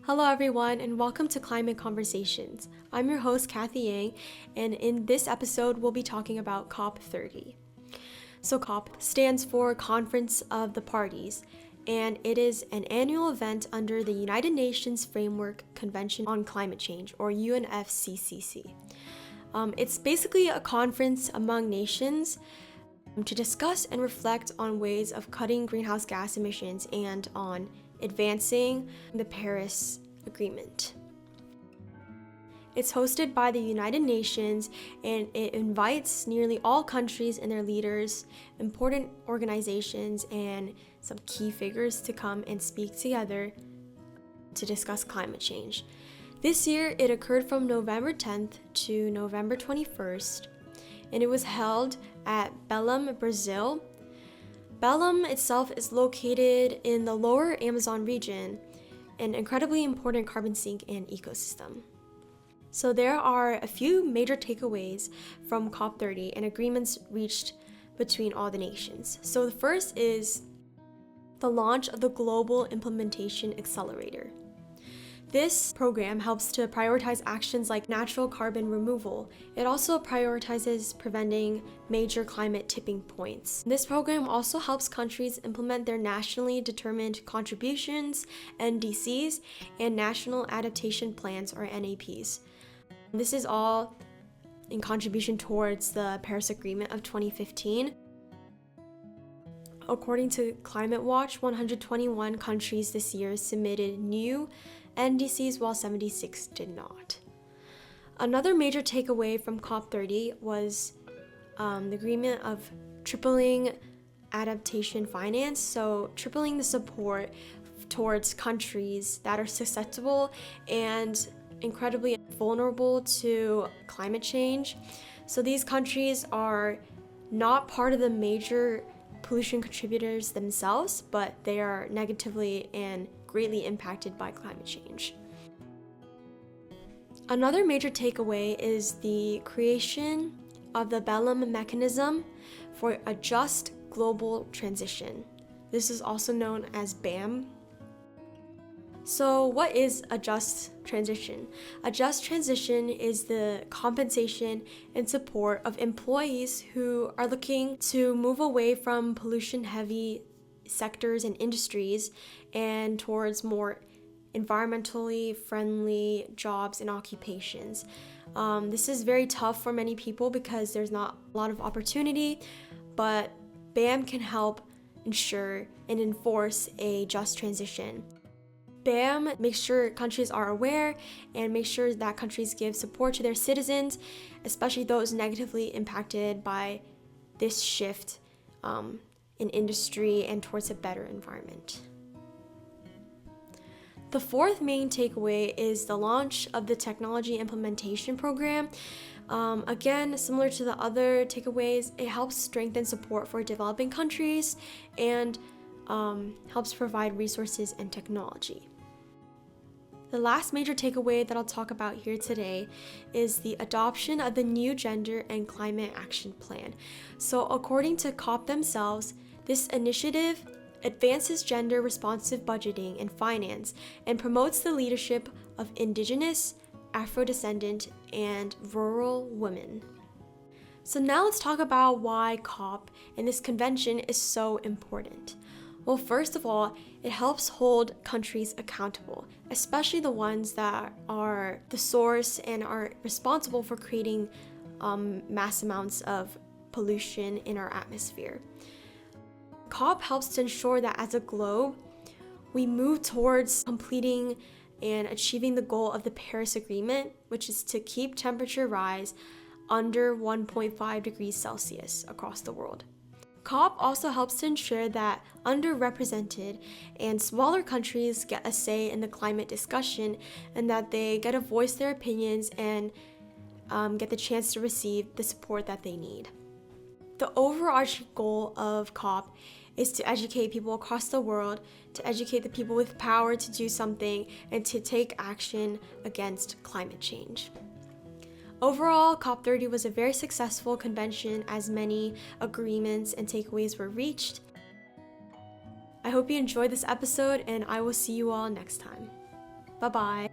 Hello everyone and welcome to Climate Conversations. I'm your host Kathy Yang, and in this episode we'll be talking about COP30. So COP stands for Conference of the Parties, and it is an annual event under the United Nations Framework Convention on Climate Change, or UNFCCC. It's basically a conference among nations to discuss and reflect on ways of cutting greenhouse gas emissions and on advancing the Paris Agreement. It's hosted by the United Nations, and it invites nearly all countries and their leaders, important organizations, and some key figures to come and speak together to discuss climate change. This year, it occurred from November 10th to November 21st, and it was held at Belém, Brazil. Belém itself is located in the lower Amazon region, an incredibly important carbon sink and ecosystem. So there are a few major takeaways from COP30 and agreements reached between all the nations. So the first is the launch of the Global Implementation Accelerator. This program helps to prioritize actions like natural carbon removal. It also prioritizes preventing major climate tipping points. This program also helps countries implement their nationally determined contributions, NDCs, and National Adaptation Plans, or NAPs. This is all in contribution towards the Paris Agreement of 2015. According to Climate Watch, 121 countries this year submitted new NDCs while 76 did not. Another major takeaway from COP30 was the agreement of tripling adaptation finance, so tripling the support towards countries that are susceptible and incredibly vulnerable to climate change. So these countries are not part of the major pollution contributors themselves, but they are negatively and greatly impacted by climate change. Another major takeaway is the creation of the Belém mechanism for a just global transition. This is also known as BAM. So what is a just transition? A just transition is the compensation and support of employees who are looking to move away from pollution-heavy sectors and industries and towards more environmentally friendly jobs and occupations. This is very tough for many people because there's not a lot of opportunity, but BAM can help ensure and enforce a just transition. BAM makes sure countries are aware and makes sure that countries give support to their citizens, especially those negatively impacted by this shift in industry and towards a better environment. The fourth main takeaway is the launch of the Technology Implementation Program. Again, similar to the other takeaways, it helps strengthen support for developing countries and helps provide resources and technology. The last major takeaway that I'll talk about here today is the adoption of the new Gender and Climate Action Plan. So according to COP themselves, this initiative advances gender-responsive budgeting and finance and promotes the leadership of Indigenous, Afro-descendant, and rural women. So now let's talk about why COP and this convention is so important. Well, first of all, it helps hold countries accountable, especially the ones that are the source and are responsible for creating mass amounts of pollution in our atmosphere. COP helps to ensure that as a globe, we move towards completing and achieving the goal of the Paris Agreement, which is to keep temperature rise under 1.5 degrees Celsius across the world. COP also helps to ensure that underrepresented and smaller countries get a say in the climate discussion and that they get to voice their opinions and get the chance to receive the support that they need. The overarching goal of COP is to educate people across the world, to educate the people with power to do something, and to take action against climate change. Overall, COP30 was a very successful convention as many agreements and takeaways were reached. I hope you enjoyed this episode, and I will see you all next time. Bye bye.